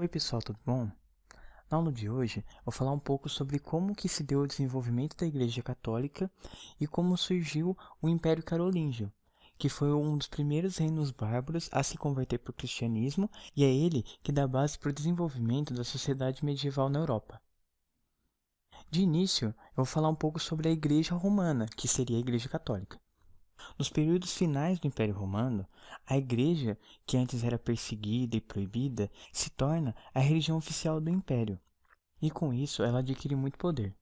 Oi pessoal, tudo bom? Na aula de hoje, eu vou falar um pouco sobre como que se deu o desenvolvimento da Igreja Católica e como surgiu o Império Carolíngio, que foi um dos primeiros reinos bárbaros a se converter para o cristianismo e é ele que dá base para o desenvolvimento da sociedade medieval na Europa. De início, eu vou falar um pouco sobre a Igreja Romana, que seria a Igreja Católica. Nos períodos finais do Império Romano, a Igreja, que antes era perseguida e proibida, se torna a religião oficial do Império. E com isso, ela adquire muito poder.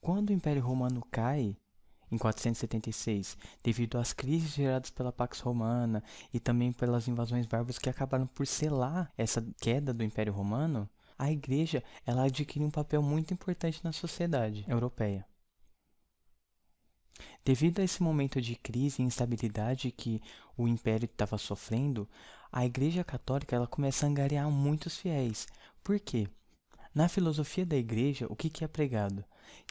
Quando o Império Romano cai, em 476, devido às crises geradas pela Pax Romana e também pelas invasões bárbaras que acabaram por selar essa queda do Império Romano, a Igreja ela adquire um papel muito importante na sociedade europeia. Devido a esse momento de crise e instabilidade que o Império estava sofrendo, a Igreja Católica ela começa a angariar muitos fiéis. Por quê? Na filosofia da igreja, o que é pregado?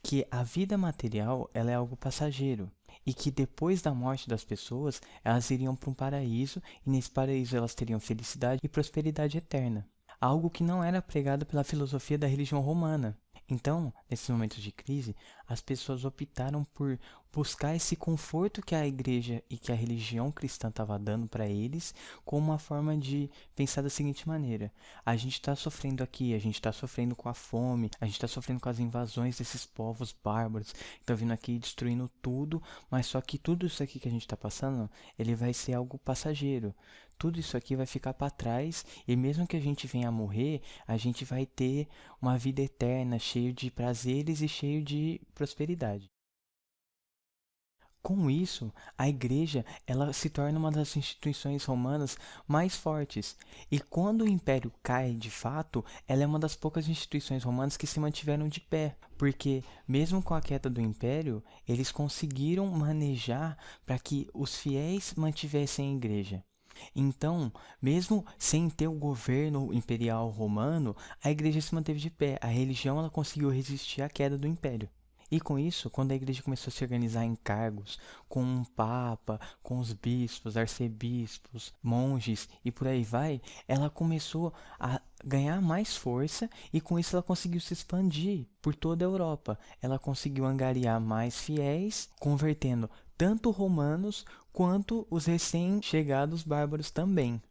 Que a vida material ela é algo passageiro e que depois da morte das pessoas, elas iriam para um paraíso e nesse paraíso elas teriam felicidade e prosperidade eterna. Algo que não era pregado pela filosofia da religião romana. Então, nesses momentos de crise, as pessoas optaram por buscar esse conforto que a igreja e que a religião cristã estava dando para eles, como uma forma de pensar da seguinte maneira: a gente está sofrendo aqui, a gente está sofrendo com a fome, a gente está sofrendo com as invasões desses povos bárbaros, que estão vindo aqui destruindo tudo, mas só que tudo isso aqui que a gente está passando, ele vai ser algo passageiro. Tudo isso aqui vai ficar para trás e mesmo que a gente venha a morrer, a gente vai ter uma vida eterna, cheio de prazeres e cheio de prosperidade. Com isso, a igreja ela se torna uma das instituições romanas mais fortes. E quando o império cai de fato, ela é uma das poucas instituições romanas que se mantiveram de pé. Porque, mesmo com a queda do império, eles conseguiram manejar para que os fiéis mantivessem a igreja. Então, mesmo sem ter o governo imperial romano, a igreja se manteve de pé. A religião ela conseguiu resistir à queda do império. E com isso, quando a igreja começou a se organizar em cargos, com um papa, com os bispos, arcebispos, monges e por aí vai, ela começou a ganhar mais força e com isso ela conseguiu se expandir por toda a Europa. Ela conseguiu angariar mais fiéis, convertendo tanto romanos quanto os recém-chegados bárbaros também.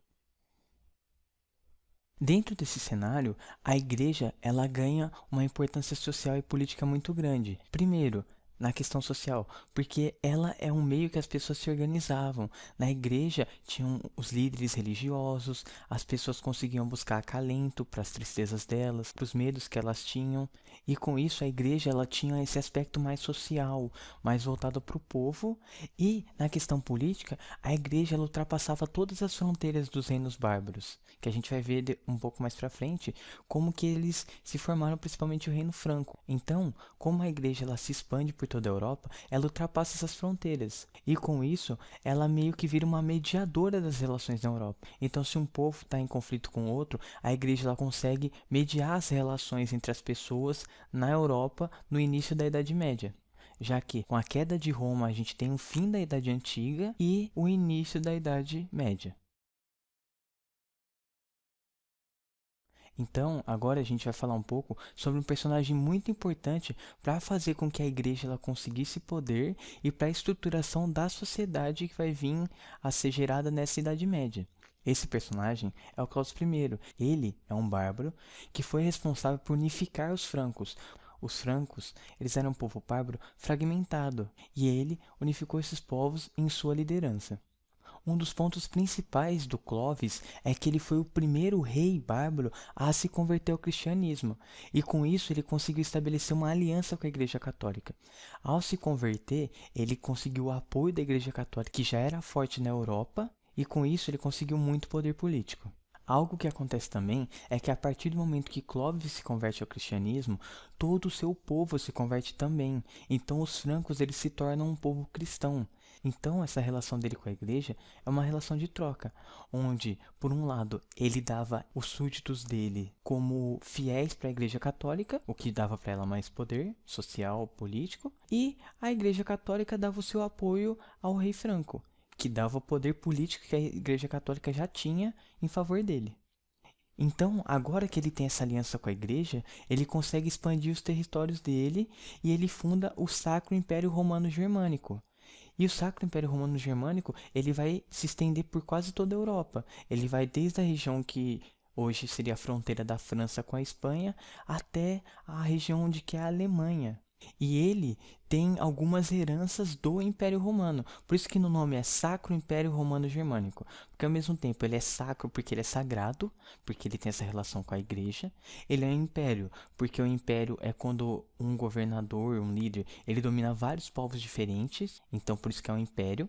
Dentro desse cenário, a igreja ela ganha uma importância social e política muito grande. Primeiro, na questão social, porque ela é um meio que as pessoas se organizavam. Na igreja tinham os líderes religiosos, as pessoas conseguiam buscar acalento para as tristezas delas, para os medos que elas tinham, e com isso a igreja ela tinha esse aspecto mais social, mais voltado para o povo, e na questão política, a igreja ela ultrapassava todas as fronteiras dos reinos bárbaros, que a gente vai ver um pouco mais para frente como que eles se formaram, principalmente o Reino Franco. Então, como a igreja ela se expande por toda a Europa, ela ultrapassa essas fronteiras. E com isso, ela meio que vira uma mediadora das relações na Europa. Então, se um povo está em conflito com outro, a igreja ela consegue mediar as relações entre as pessoas na Europa no início da Idade Média. Já que com a queda de Roma a gente tem o fim da Idade Antiga e o início da Idade Média. Então, agora a gente vai falar um pouco sobre um personagem muito importante para fazer com que a igreja ela conseguisse poder e para a estruturação da sociedade que vai vir a ser gerada nessa Idade Média. Esse personagem é o Claudio I. Ele é um bárbaro que foi responsável por unificar os francos. Os francos, eles eram um povo bárbaro fragmentado, e ele unificou esses povos em sua liderança. Um dos pontos principais do Clovis é que ele foi o primeiro rei bárbaro a se converter ao cristianismo, e com isso ele conseguiu estabelecer uma aliança com a Igreja Católica. Ao se converter, ele conseguiu o apoio da Igreja Católica, que já era forte na Europa, e com isso ele conseguiu muito poder político. Algo que acontece também é que a partir do momento que Clovis se converte ao cristianismo, todo o seu povo se converte também. Então os francos eles se tornam um povo cristão. Então essa relação dele com a igreja é uma relação de troca, onde por um lado ele dava os súditos dele como fiéis para a igreja católica, o que dava para ela mais poder social, político, e a igreja católica dava o seu apoio ao rei Franco, que dava o poder político que a Igreja Católica já tinha em favor dele. Então, agora que ele tem essa aliança com a igreja, ele consegue expandir os territórios dele e ele funda o Sacro Império Romano Germânico. E o Sacro Império Romano Germânico, ele vai se estender por quase toda a Europa. Ele vai desde a região que hoje seria a fronteira da França com a Espanha, até a região onde que é a Alemanha. E ele tem algumas heranças do Império Romano. Por isso que no nome é Sacro Império Romano Germânico. Porque ao mesmo tempo ele é sacro porque ele é sagrado, porque ele tem essa relação com a igreja. Ele é um império, porque o império é quando um governador, um líder, ele domina vários povos diferentes. Então por isso que é um império.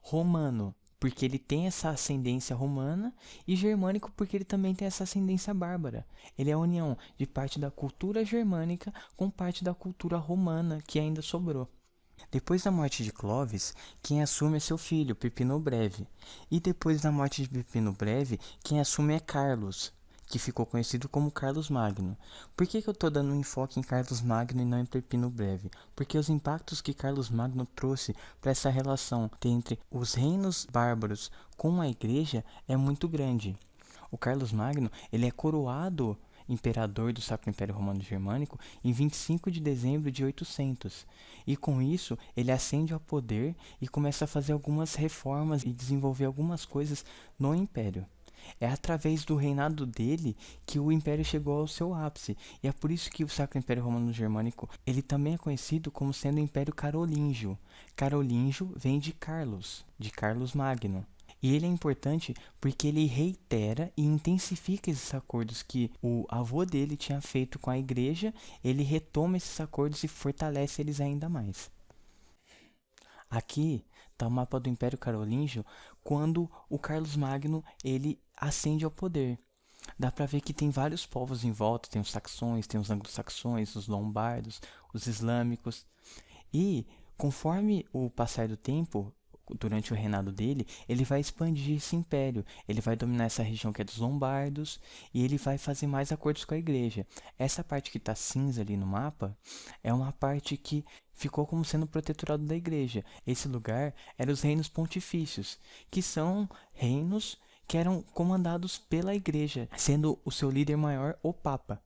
Romano, porque ele tem essa ascendência romana, e germânico, porque ele também tem essa ascendência bárbara. Ele é a união de parte da cultura germânica com parte da cultura romana que ainda sobrou. Depois da morte de Clovis, quem assume é seu filho, Pipino Breve. E depois da morte de Pipino Breve, quem assume é Carlos, que ficou conhecido como Carlos Magno. Por que eu estou dando um enfoque em Carlos Magno e não em Pipino Breve? Porque os impactos que Carlos Magno trouxe para essa relação entre os reinos bárbaros com a igreja é muito grande. O Carlos Magno, ele é coroado imperador do Sacro Império Romano Germânico em 25 de dezembro de 800. E com isso, ele ascende ao poder e começa a fazer algumas reformas e desenvolver algumas coisas no império. É através do reinado dele que o império chegou ao seu ápice, e é por isso que o Sacro Império Romano Germânico, ele também é conhecido como sendo o Império Carolíngio. Carolíngio vem de Carlos Magno. E ele é importante porque ele reitera e intensifica esses acordos que o avô dele tinha feito com a igreja, ele retoma esses acordos e fortalece eles ainda mais. Aqui está o mapa do Império Carolíngio quando o Carlos Magno ele ascende ao poder. Dá para ver que tem vários povos em volta, tem os saxões, tem os anglo-saxões, os lombardos, os islâmicos. E conforme o passar do tempo, durante o reinado dele, ele vai expandir esse império. Ele vai dominar essa região que é dos lombardos e ele vai fazer mais acordos com a igreja. Essa parte que está cinza ali no mapa é uma parte que ficou como sendo protetorado da igreja. Esse lugar era os reinos pontifícios, que são reinos que eram comandados pela igreja, sendo o seu líder maior o Papa.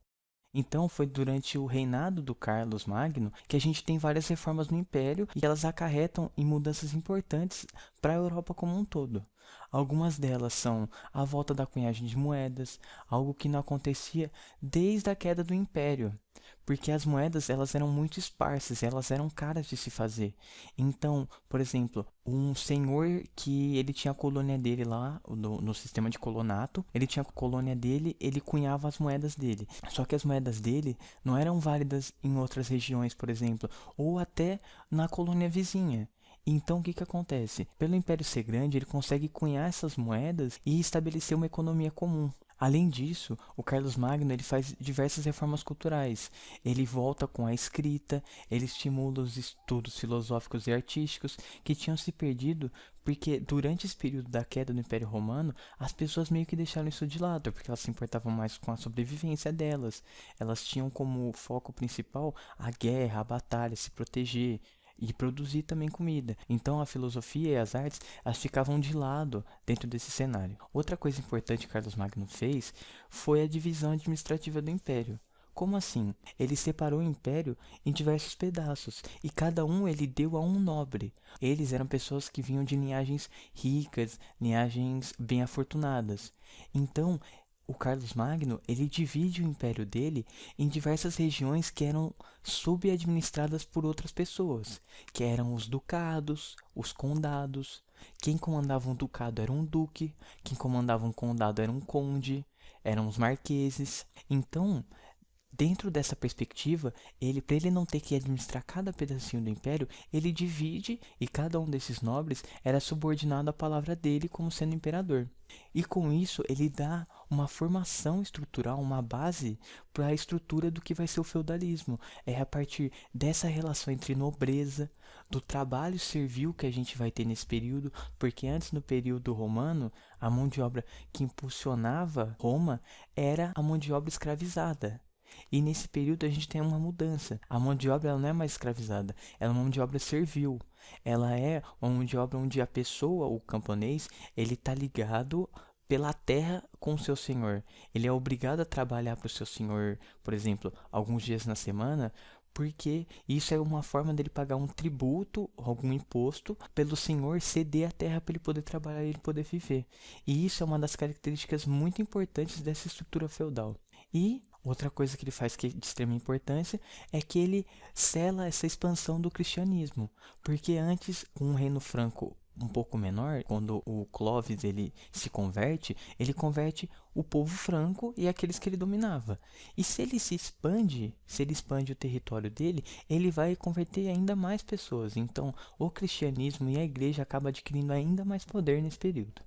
Então, foi durante o reinado do Carlos Magno que a gente tem várias reformas no Império e elas acarretam em mudanças importantes para a Europa como um todo. Algumas delas são a volta da cunhagem de moedas, algo que não acontecia desde a queda do Império, porque as moedas elas eram muito esparsas, elas eram caras de se fazer. Então, por exemplo, um senhor que ele tinha a colônia dele lá no sistema de colonato, ele tinha a colônia dele, ele cunhava as moedas dele. Só que as moedas dele não eram válidas em outras regiões, por exemplo, ou até na colônia vizinha. Então, o que acontece? Pelo Império ser grande, ele consegue cunhar essas moedas e estabelecer uma economia comum. Além disso, o Carlos Magno ele faz diversas reformas culturais. Ele volta com a escrita, ele estimula os estudos filosóficos e artísticos que tinham se perdido porque durante esse período da queda do Império Romano, as pessoas meio que deixaram isso de lado, porque elas se importavam mais com a sobrevivência delas. Elas tinham como foco principal a guerra, a batalha, se proteger e produzir também comida. Então a filosofia e as artes elas ficavam de lado dentro desse cenário. Outra coisa importante que Carlos Magno fez foi a divisão administrativa do império. Como assim? Ele separou o império em diversos pedaços e cada um ele deu a um nobre. Eles eram pessoas que vinham de linhagens ricas, linhagens bem afortunadas. Então o Carlos Magno, ele divide o império dele em diversas regiões que eram subadministradas por outras pessoas, que eram os ducados, os condados. Quem comandava um ducado era um duque, quem comandava um condado era um conde, eram os marqueses. Então, dentro dessa perspectiva, para ele não ter que administrar cada pedacinho do império, ele divide e cada um desses nobres era subordinado à palavra dele como sendo imperador. E com isso, ele dá uma formação estrutural, uma base para a estrutura do que vai ser o feudalismo. É a partir dessa relação entre nobreza, do trabalho servil que a gente vai ter nesse período, porque antes no período romano, a mão de obra que impulsionava Roma era a mão de obra escravizada. E nesse período a gente tem uma mudança. A mão de obra ela não é mais escravizada, ela é uma mão de obra servil. Ela é uma mão de obra onde a pessoa, o camponês, ele está ligado pela terra com o seu senhor. Ele é obrigado a trabalhar para o seu senhor, por exemplo, alguns dias na semana, porque isso é uma forma dele pagar um tributo, algum imposto, pelo senhor ceder a terra para ele poder trabalhar e ele poder viver. E isso é uma das características muito importantes dessa estrutura feudal. E outra coisa que ele faz que é de extrema importância é que ele sela essa expansão do cristianismo, porque antes um reino franco um pouco menor, quando o Clovis ele se converte, ele converte o povo franco e aqueles que ele dominava. E se ele se expande, se ele expande o território dele, ele vai converter ainda mais pessoas. Então, o cristianismo e a igreja acabam adquirindo ainda mais poder nesse período.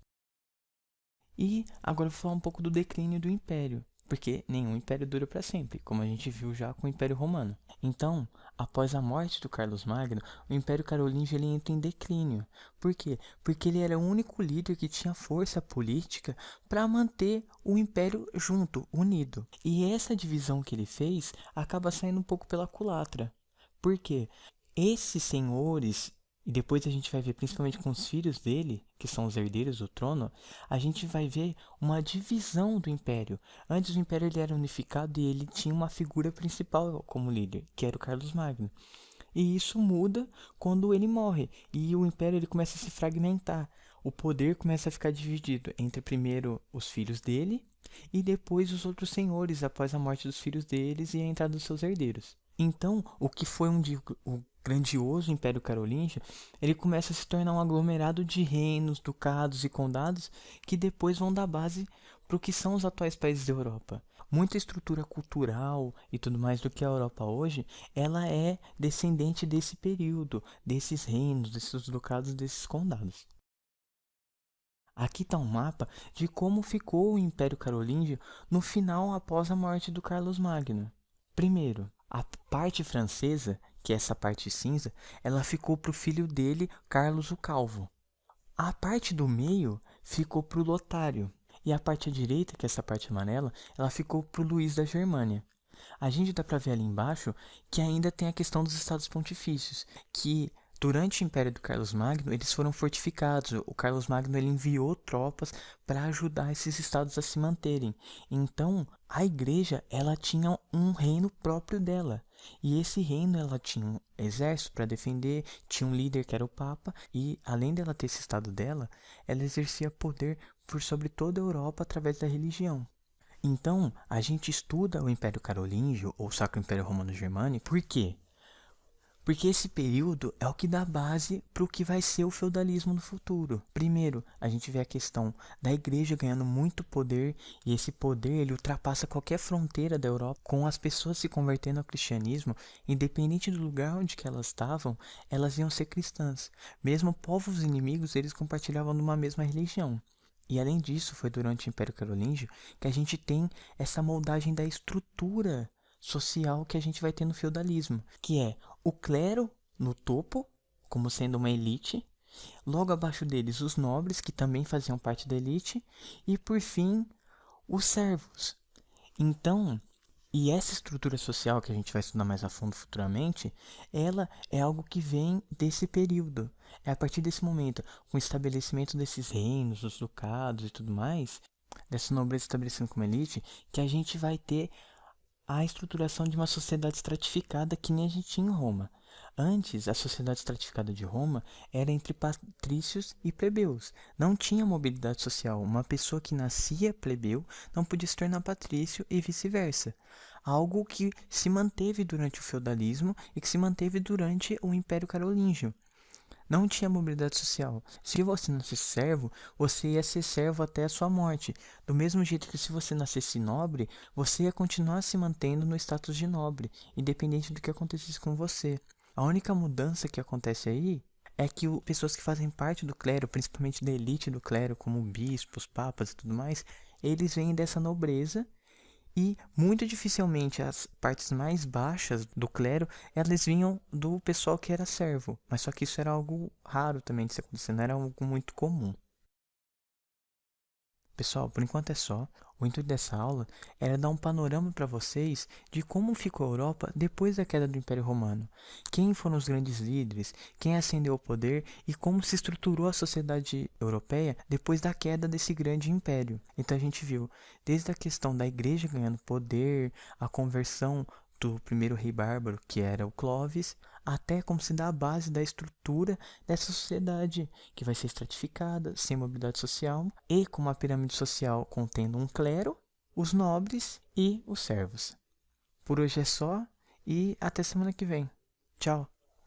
E agora eu vou falar um pouco do declínio do império, porque nenhum império dura para sempre, como a gente viu já com o Império Romano. Então, após a morte do Carlos Magno, o Império Carolíngio ele entra em declínio. Por quê? Porque ele era o único líder que tinha força política para manter o império junto, unido. E essa divisão que ele fez acaba saindo um pouco pela culatra. Por quê? Esses senhores, e depois a gente vai ver principalmente com os filhos dele, que são os herdeiros do trono, a gente vai ver uma divisão do império. Antes o império ele era unificado e ele tinha uma figura principal como líder, que era o Carlos Magno. E isso muda quando ele morre e o império ele começa a se fragmentar. O poder começa a ficar dividido entre primeiro os filhos dele e depois os outros senhores após a morte dos filhos deles e a entrada dos seus herdeiros. Então, o que foi o grandioso Império Carolíngio, ele começa a se tornar um aglomerado de reinos, ducados e condados que depois vão dar base para o que são os atuais países da Europa. Muita estrutura cultural e tudo mais do que a Europa hoje, ela é descendente desse período, desses reinos, desses ducados, desses condados. Aqui está um mapa de como ficou o Império Carolíngio no final após a morte do Carlos Magno. Primeiro, a parte francesa, que é essa parte cinza, ela ficou para o filho dele, Carlos o Calvo. A parte do meio ficou para o Lotário. E a parte à direita, que é essa parte amarela, ela ficou para o Luís da Germânia. A gente dá para ver ali embaixo que ainda tem a questão dos estados pontifícios, que durante o Império do Carlos Magno eles foram fortificados. O Carlos Magno ele enviou tropas para ajudar esses estados a se manterem. Então, a igreja ela tinha um reino próprio dela. E esse reino ela tinha um exército para defender, tinha um líder que era o Papa, e além dela ter esse estado dela, ela exercia poder por sobre toda a Europa através da religião. Então, a gente estuda o Império Carolíngio, ou Sacro Império Romano Germânico, por quê? Porque esse período é o que dá base para o que vai ser o feudalismo no futuro. Primeiro, a gente vê a questão da igreja ganhando muito poder, e esse poder ele ultrapassa qualquer fronteira da Europa, com as pessoas se convertendo ao cristianismo, independente do lugar onde que elas estavam, elas iam ser cristãs. Mesmo povos inimigos, eles compartilhavam de uma mesma religião. E além disso, foi durante o Império Carolíngio que a gente tem essa moldagem da estrutura social que a gente vai ter no feudalismo, que é o clero no topo, como sendo uma elite, logo abaixo deles os nobres, que também faziam parte da elite, e por fim, os servos. Então, e essa estrutura social que a gente vai estudar mais a fundo futuramente, ela é algo que vem desse período. É a partir desse momento, com o estabelecimento desses reinos, os ducados e tudo mais, dessa nobreza estabelecendo como elite, que a gente vai ter a estruturação de uma sociedade estratificada que nem a gente tinha em Roma. Antes, a sociedade estratificada de Roma era entre patrícios e plebeus. Não tinha mobilidade social. Uma pessoa que nascia plebeu não podia se tornar patrício e vice-versa. Algo que se manteve durante o feudalismo e que se manteve durante o Império Carolíngio. Não tinha mobilidade social. Se você nascesse servo, você ia ser servo até a sua morte. Do mesmo jeito que se você nascesse nobre, você ia continuar se mantendo no status de nobre, independente do que acontecesse com você. A única mudança que acontece aí é que pessoas que fazem parte do clero, principalmente da elite do clero, como bispos, papas e tudo mais, eles vêm dessa nobreza. E muito dificilmente as partes mais baixas do clero, elas vinham do pessoal que era servo. Mas só que isso era algo raro também de se acontecer, não era algo muito comum. Pessoal, por enquanto é só. O intuito dessa aula era dar um panorama para vocês de como ficou a Europa depois da queda do Império Romano. Quem foram os grandes líderes, quem ascendeu ao poder e como se estruturou a sociedade europeia depois da queda desse grande império. Então a gente viu desde a questão da igreja ganhando poder, a conversão do primeiro rei bárbaro, que era o Clovis, até como se dá a base da estrutura dessa sociedade, que vai ser estratificada, sem mobilidade social, e com uma pirâmide social contendo um clero, os nobres e os servos. Por hoje é só, e até semana que vem. Tchau!